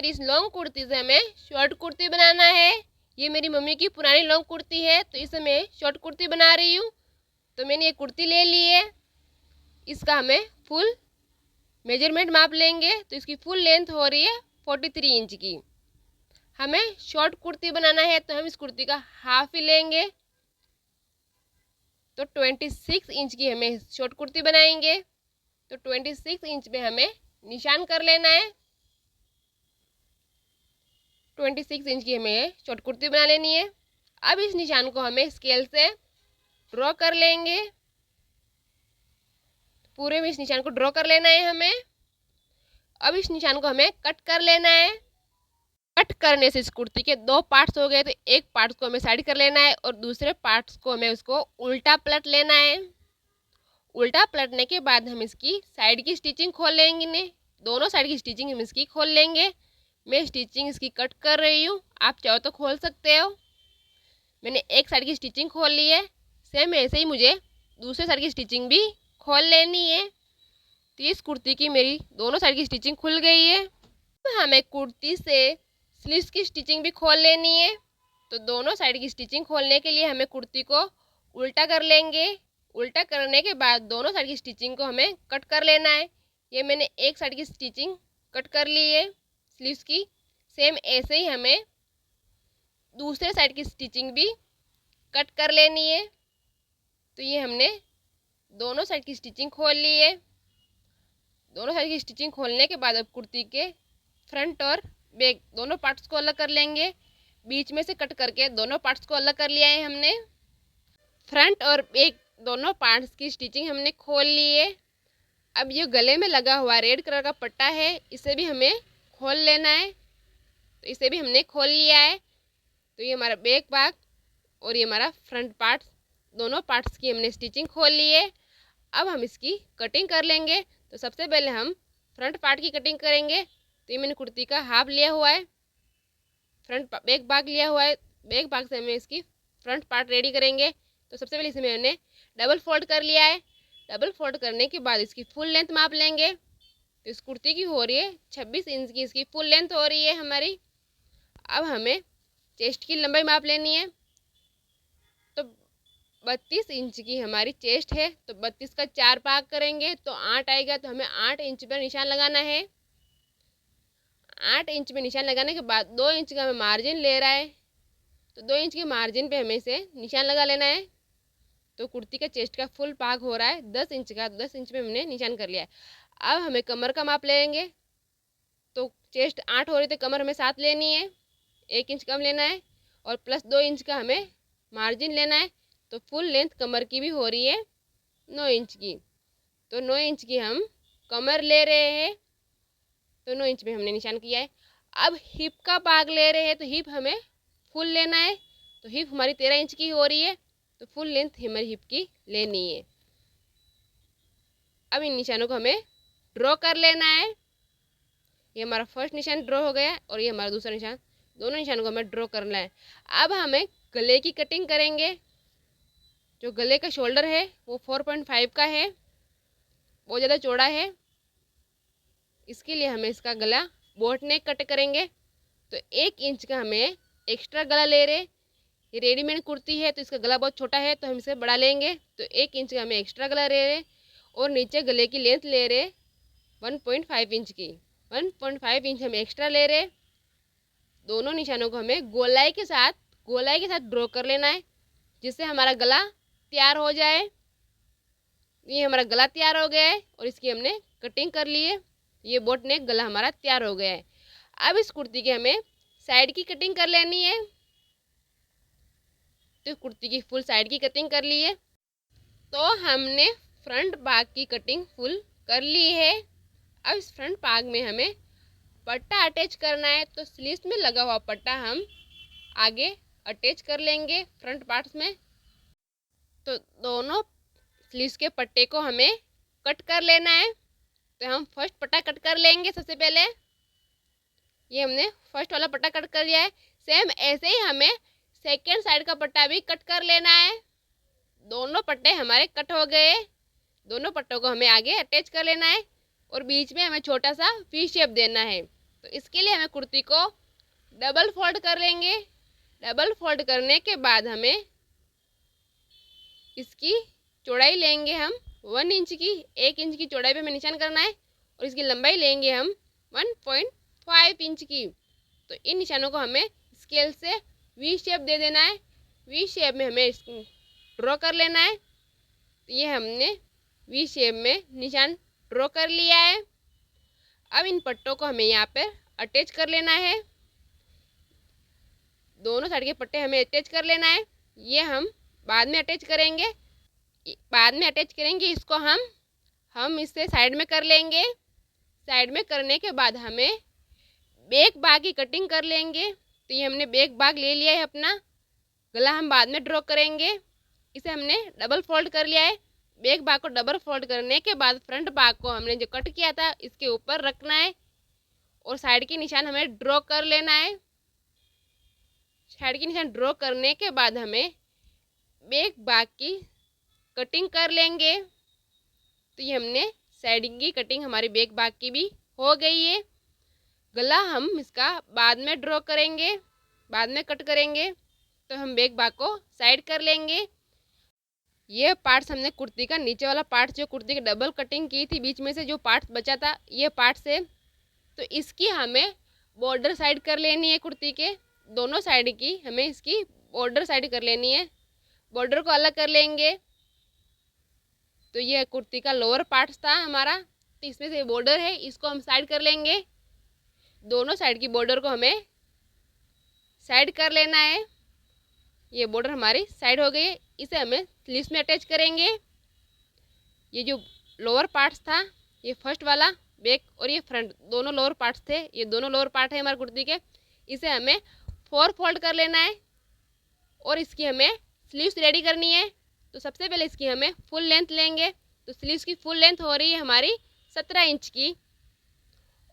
मेरी इस लॉन्ग कुर्ती से हमें शॉर्ट कुर्ती बनाना है। ये मेरी मम्मी की पुरानी लॉन्ग कुर्ती है, तो इसे मैं शॉर्ट कुर्ती बना रही हूँ। तो मैंने ये कुर्ती ले ली है, इसका हमें फुल मेजरमेंट माप लेंगे। तो इसकी फुल लेंथ हो रही है 43 इंच की। हमें शॉर्ट कुर्ती बनाना है तो हम इस कुर्ती का हाफ ही लेंगे। तो 26 इंच की हमें शॉर्ट कुर्ती बनाएंगे। तो 26 इंच में हमें निशान कर लेना है। 26 इंच की हमें शॉर्ट कुर्ती बना लेनी है। अब इस निशान को हमें स्केल से ड्रॉ कर लेंगे। पूरे में इस निशान को ड्रॉ कर लेना है हमें। अब इस निशान को हमें कट कर लेना है। कट करने से इस कुर्ती के दो पार्ट्स हो गए, तो एक पार्ट को हमें साइड कर लेना है और दूसरे पार्ट्स को हमें उसको उल्टा पलट लेना है। उल्टा पलटने के बाद हम इसकी साइड की स्टिचिंग खोल लेंगे। दोनों साइड की स्टिचिंग हम इसकी खोल लेंगे। मैं स्टिचिंग इसकी कट कर रही हूँ, आप चाहो तो खोल सकते हो। मैंने एक साइड की स्टिचिंग खोल ली है, सेम ऐसे ही मुझे दूसरे साइड की स्टिचिंग भी खोल लेनी है। तो इस कुर्ती की मेरी दोनों साइड की स्टिचिंग खुल गई है। अब हमें कुर्ती से स्लीव्स की स्टिचिंग भी खोल लेनी है। तो दोनों साइड की स्टिचिंग खोलने के लिए हमें कुर्ती को उल्टा कर लेंगे। उल्टा करने के बाद दोनों साइड की स्टिचिंग को हमें कट कर लेना है। ये मैंने एक साइड की स्टिचिंग कट कर ली है स्लीव्स की। सेम ऐसे ही हमें दूसरे साइड की स्टिचिंग भी कट कर लेनी है। तो ये हमने दोनों साइड की स्टिचिंग खोल ली है। दोनों साइड की स्टिचिंग खोलने के बाद अब कुर्ती के फ्रंट और बैक दोनों पार्ट्स को अलग कर लेंगे। बीच में से कट करके दोनों पार्ट्स को अलग कर लिया है हमने। फ्रंट और बैक दोनों पार्ट्स की स्टिचिंग हमने खोल ली है। अब ये गले में लगा हुआ रेड कलर का पट्टा है, इसे भी हमें खोल लेना है। तो इसे भी हमने खोल लिया है। तो ये हमारा बैक भाग और ये हमारा फ्रंट पार्ट, दोनों पार्ट्स की हमने स्टिचिंग खोल ली है। अब हम इसकी कटिंग कर लेंगे। तो सबसे पहले हम फ्रंट पार्ट की कटिंग करेंगे। तो ये मैंने कुर्ती का हाफ लिया हुआ है, फ्रंट बैक भाग लिया हुआ है। बैक भाग से हमें इसकी फ्रंट पार्ट रेडी करेंगे। तो सबसे पहले इसमें मैंने डबल फोल्ड कर लिया है। डबल फोल्ड करने के बाद इसकी फुल लेंथ माप लेंगे। तो इस कुर्ती की हो रही है 26 इंच की, इसकी फुल लेंथ हो रही है हमारी। अब हमें चेस्ट की लंबाई माप लेनी है। तो 32 इंच की हमारी चेस्ट है, तो 32 का 4 भाग करेंगे तो 8 आएगा। तो हमें 8 इंच पर निशान लगाना है। 8 इंच में निशान लगाने के बाद 2 इंच का हमें मार्जिन ले रहा है। तो 2 इंच के मार्जिन पे हमें इसे निशान लगा लेना है। तो कुर्ती का चेस्ट का फुल भाग हो रहा है 10 इंच का, 10 इंच पे हमने निशान कर लिया है। अब हमें कमर का माप लेंगे। तो चेस्ट 8 हो रही तो कमर हमें 7 लेनी है, 1 इंच कम लेना है और प्लस 2 इंच का हमें मार्जिन लेना है। तो फुल लेंथ कमर की भी हो रही है 9 इंच की। तो 9 इंच की हम कमर ले रहे हैं। तो 9 इंच में हमने निशान किया है। अब हिप का भाग ले रहे हैं, तो हिप हमें फुल लेना है। तो हिप हमारी 13 इंच की हो रही है। तो फुल लेंथ हमारी हिप की लेनी है। अब इन निशानों को हमें ड्रॉ कर लेना है। ये हमारा फर्स्ट निशान ड्रॉ हो गया और ये हमारा दूसरा निशान, दोनों निशानों को हमें ड्रॉ करना है। अब हमें गले की कटिंग करेंगे। जो गले का शोल्डर है वो 4.5 का है, बहुत ज़्यादा चौड़ा है। इसके लिए हमें इसका गला बोट नेक कट करेंगे। तो 1 इंच का हमें एक्स्ट्रा गला ले रहे। ये रेडीमेड कुर्ती है तो इसका गला बहुत छोटा है, तो हम इसे बढ़ा लेंगे। तो 1 इंच का हमें एक्स्ट्रा गला ले रहे और नीचे गले की लेंथ ले रहे 1.5 इंच की। 1.5 इंच हम एक्स्ट्रा ले रहे। दोनों निशानों को हमें गोलाई के साथ ड्रॉ कर लेना है, जिससे हमारा गला तैयार हो जाए। ये हमारा गला तैयार हो गया है और इसकी हमने कटिंग कर ली है। ये बोट नेक गला हमारा तैयार हो गया है। अब इस कुर्ती की हमें साइड की कटिंग कर लेनी है। तो कुर्ती की फुल साइड की कटिंग कर ली है। तो हमने फ्रंट भाग की कटिंग फुल कर ली है। अब इस फ्रंट भाग में हमें पट्टा अटैच करना है। तो स्लीव्स में लगा हुआ पट्टा हम आगे अटैच कर लेंगे फ्रंट पार्ट्स में। तो दोनों स्लीव्स के पट्टे को हमें कट कर लेना है। तो हम फर्स्ट पट्टा कट कर लेंगे। सबसे पहले ये हमने फर्स्ट वाला पट्टा कट कर लिया है। सेम ऐसे ही हमें सेकेंड साइड का पट्टा भी कट कर लेना है। दोनों पट्टे हमारे कट हो गए। दोनों पट्टों को हमें आगे अटैच कर लेना है और बीच में हमें छोटा सा वी शेप देना है। तो इसके लिए हमें कुर्ती को डबल फोल्ड कर लेंगे। डबल फोल्ड करने के बाद हमें इसकी चौड़ाई लेंगे हम 1 इंच की, 1 इंच की चौड़ाई पे हमें निशान करना है और इसकी लंबाई लेंगे हम 1.5 इंच की। तो इन निशानों को हमें स्केल से वी शेप दे देना है। वी शेप में हमें इसको ड्रॉ कर लेना है। तो ये हमने वी शेप में निशान ड्रॉ कर लिया है। अब इन पट्टों को हमें यहाँ पर अटैच कर लेना है। दोनों साइड के पट्टे हमें अटैच कर लेना है। ये हम बाद में अटैच करेंगे। इसको हम इससे साइड में कर लेंगे। साइड में करने के बाद हमें बैक भाग की कटिंग कर लेंगे। तो ये हमने बैक भाग ले लिया है अपना। गला हम बाद में ड्रॉ करेंगे। इसे हमने डबल फोल्ड कर लिया है। बैक भाग को डबल फोल्ड करने के बाद फ्रंट भाग को हमने जो कट किया था इसके ऊपर रखना है और साइड की निशान हमें ड्रॉ कर लेना है। साइड की निशान ड्रॉ करने के बाद हमें बैक भाग की कटिंग कर लेंगे। तो ये हमने साइड की कटिंग हमारी बैक भाग की भी हो गई है। गला हम इसका बाद में ड्रॉ करेंगे, बाद में कट करेंगे। तो हम बैक भाग को साइड कर लेंगे। ये पार्ट्स हमने कुर्ती का नीचे वाला पार्ट जो कुर्ती की डबल कटिंग की थी, बीच में से जो पार्ट बचा था ये पार्ट से, तो इसकी हमें बॉर्डर साइड कर लेनी है। कुर्ती के दोनों साइड की हमें इसकी बॉर्डर साइड कर लेनी है। बॉर्डर को अलग कर लेंगे। तो ये कुर्ती का लोअर पार्ट था हमारा, तो इसमें से बॉर्डर है, इसको हम साइड कर लेंगे। दोनों साइड की बॉर्डर को हमें साइड कर लेना है। ये बॉर्डर हमारी साइड हो गई है। इसे हमें स्लीव्स में अटैच करेंगे। ये जो लोअर पार्ट्स था, ये फर्स्ट वाला बैक और ये फ्रंट दोनों लोअर पार्ट्स थे, ये दोनों लोअर पार्ट है हमारे कुर्ती के। इसे हमें 4 फोल्ड कर लेना है और इसकी हमें स्लीव्स रेडी करनी है। तो सबसे पहले इसकी हमें फुल लेंथ लेंगे। तो स्लीव्स की फुल लेंथ हो रही है हमारी 17 इंच की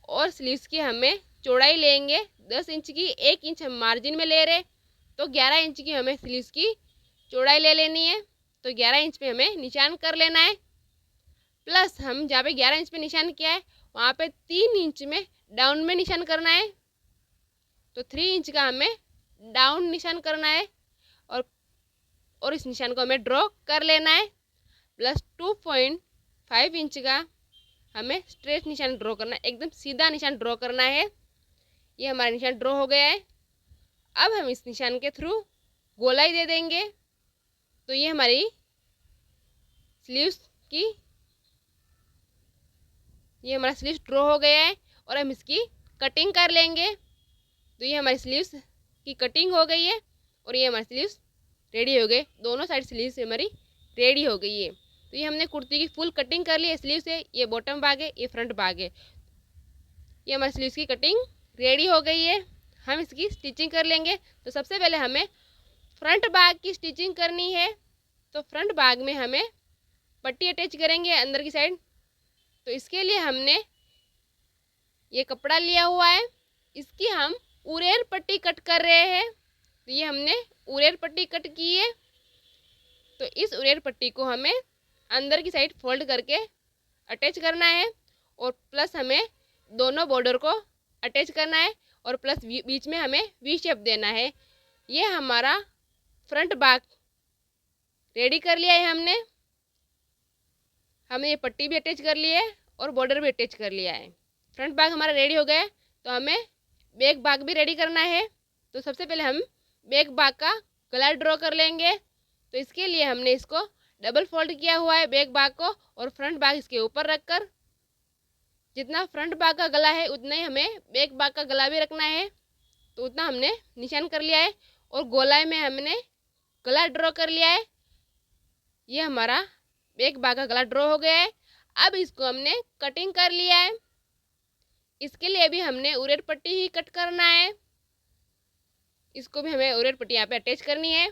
और स्लीव्स की हमें चौड़ाई लेंगे 10 इंच की। 1 इंच हम मार्जिन में ले रहे, तो 11 इंच की हमें स्लीव्स की चौड़ाई ले लेनी है। तो 11 इंच पे हमें निशान कर लेना है। प्लस हम जहाँ पे 11 इंच पे निशान किया है वहाँ पे 3 इंच में डाउन में निशान करना है। तो 3 इंच का हमें डाउन निशान करना है और इस निशान को हमें ड्रॉ कर लेना है। प्लस 2.5 इंच का हमें स्ट्रेट निशान ड्रॉ करना है, एकदम सीधा निशान ड्रॉ करना है। ये हमारा निशान ड्रॉ हो गया है। अब हम इस निशान के थ्रू गोलाई दे देंगे। तो ये हमारी स्लीव्स की, ये हमारा स्लीव्स ड्रॉ हो गया है और हम इसकी कटिंग कर लेंगे। तो ये हमारी स्लीव्स की कटिंग हो गई है और ये हमारी स्लीव्स रेडी हो गए। दोनों साइड स्लीव्स हमारी रेडी हो गई है। तो ये हमने कुर्ती की फुल कटिंग कर ली है स्लीव से। ये बॉटम भाग है, ये फ्रंट भाग है। ये हमारी स्लीव्स की कटिंग रेडी हो गई है। हम इसकी स्टिचिंग कर लेंगे। तो सबसे पहले हमें फ्रंट भाग की स्टिचिंग करनी है। तो फ्रंट भाग में हमें पट्टी अटैच करेंगे अंदर की साइड। तो इसके लिए हमने ये कपड़ा लिया हुआ है, इसकी हम उरेर पट्टी कट कर रहे हैं। तो ये हमने उरेर पट्टी कट की है। तो इस उरेर पट्टी को हमें अंदर की साइड फोल्ड करके अटैच करना है और प्लस हमें दोनों बॉर्डर को अटैच करना है और प्लस बीच में हमें वी शेप देना है। ये हमारा फ्रंट भाग रेडी कर लिया है हमने ये पट्टी भी अटैच कर ली है और बॉर्डर भी अटैच कर लिया है। फ्रंट भाग हमारा रेडी हो गया है। तो हमें बैक भाग भी रेडी करना है। तो सबसे पहले हम बैक भाग का गला ड्रॉ कर लेंगे। तो इसके लिए हमने इसको डबल फोल्ड किया हुआ है बैक भाग को और फ्रंट भाग इसके ऊपर रखकर, जितना फ्रंट भाग का गला है उतना ही हमें बैक भाग का गला भी रखना है। तो उतना हमने निशान कर लिया है और गोलाई में हमने गला ड्रॉ कर लिया है। ये हमारा बैक भाग का गला ड्रॉ हो गया है। अब इसको हमने कटिंग कर लिया है। इसके लिए भी हमने उरेर पट्टी ही कट करना है। इसको भी हमें उरेर पट्टी यहाँ पे अटैच करनी है।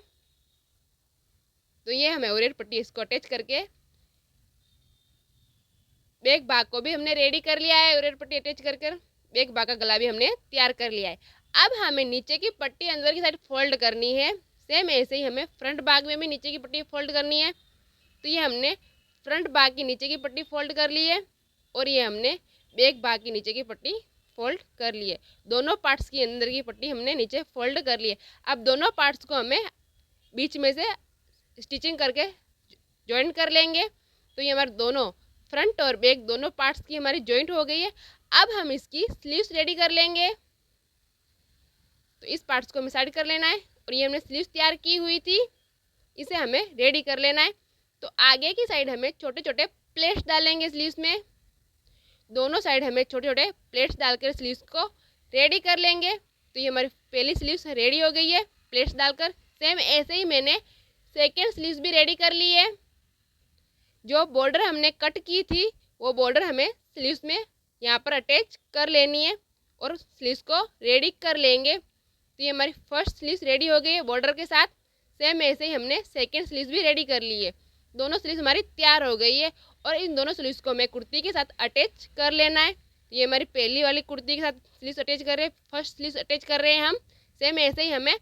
तो ये हमें उरेर पट्टी इसको अटैच करके बैक भाग को भी हमने रेडी कर लिया है। उरेर पट्टी अटैच कर बैक भाग का गला भी हमने तैयार कर लिया है। अब हमें नीचे की पट्टी अंदर की साइड फोल्ड करनी है। सेम ऐसे ही हमें फ्रंट भाग में भी नीचे की पट्टी फोल्ड करनी है। तो ये हमने फ्रंट भाग की नीचे की पट्टी फोल्ड कर ली है और ये हमने बैक भाग की नीचे की पट्टी फोल्ड कर लिए। दोनों पार्ट्स की अंदर की पट्टी हमने नीचे फोल्ड कर लिए। अब दोनों पार्ट्स को हमें बीच में से स्टिचिंग करके जॉइन कर लेंगे। तो ये हमारे दोनों फ्रंट और बैक दोनों पार्ट्स की हमारी जॉइंट हो गई है। अब हम इसकी स्लीव्स रेडी कर लेंगे। तो इस पार्ट्स को हमें साइड कर लेना है और ये हमने स्लीव्स तैयार की हुई थी, इसे हमें रेडी कर लेना है। तो आगे की साइड हमें छोटे छोटे प्लेट्स डालेंगे स्लीव्स में। दोनों साइड हमें छोटे छोटे प्लेट्स डालकर स्लीव्स को रेडी कर लेंगे। तो ये हमारी पहली स्लीव्स रेडी हो गई है प्लेट्स डालकर। सेम ऐसे ही मैंने सेकेंड स्लीव्स भी रेडी कर ली है। जो बॉर्डर हमने कट की थी वो बॉर्डर हमें स्लीव्स में यहाँ पर अटैच कर लेनी है और स्लीव्स को रेडी कर लेंगे। तो ये हमारी फर्स्ट स्लीव्स रेडी हो गई है बॉर्डर के साथ। सेम ऐसे ही हमने सेकेंड स्लीव्स भी रेडी कर ली है। दोनों स्लीव्स हमारी तैयार हो गई है और इन दोनों स्लीव्स को हमें कुर्ती के साथ अटैच कर लेना है। ये हमारी पहली वाली कुर्ती के साथ स्लीव्स अटैच कर रहे हैं, फर्स्ट स्लीव्स अटैच कर रहे हैं हम। सेम ऐसे ही हमें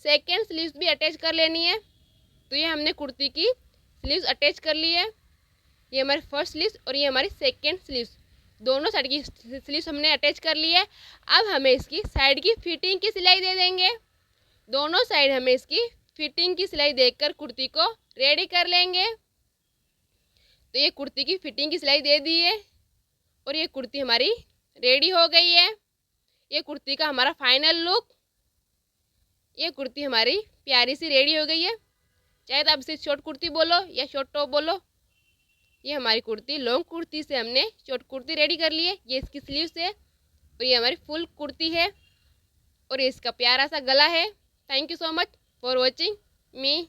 सेकेंड स्लीव्स भी अटैच कर लेनी है। तो ये हमने कुर्ती की स्लीव्स अटैच कर ली है। ये हमारी फर्स्ट स्लीव्स और ये हमारी सेकेंड स्लीव्स, दोनों साइड की स्लीव्स हमने अटैच कर ली है। अब हमें इसकी साइड की फिटिंग की सिलाई दे देंगे। दोनों साइड हमें इसकी फिटिंग की सिलाई देकर कुर्ती को रेडी कर लेंगे। तो ये कुर्ती की फिटिंग की सिलाई दे दी है और ये कुर्ती हमारी रेडी हो गई है। ये कुर्ती का हमारा फाइनल लुक, ये कुर्ती हमारी प्यारी सी रेडी हो गई है। चाहे तो आप इसे शॉर्ट कुर्ती बोलो या शॉर्ट टॉप बोलो। ये हमारी कुर्ती लॉन्ग कुर्ती से हमने शॉर्ट कुर्ती रेडी कर ली है। ये इसकी स्लीव्स है और ये हमारी फुल कुर्ती है और ये इसका प्यारा सा गला है। Thank you so much for watching me.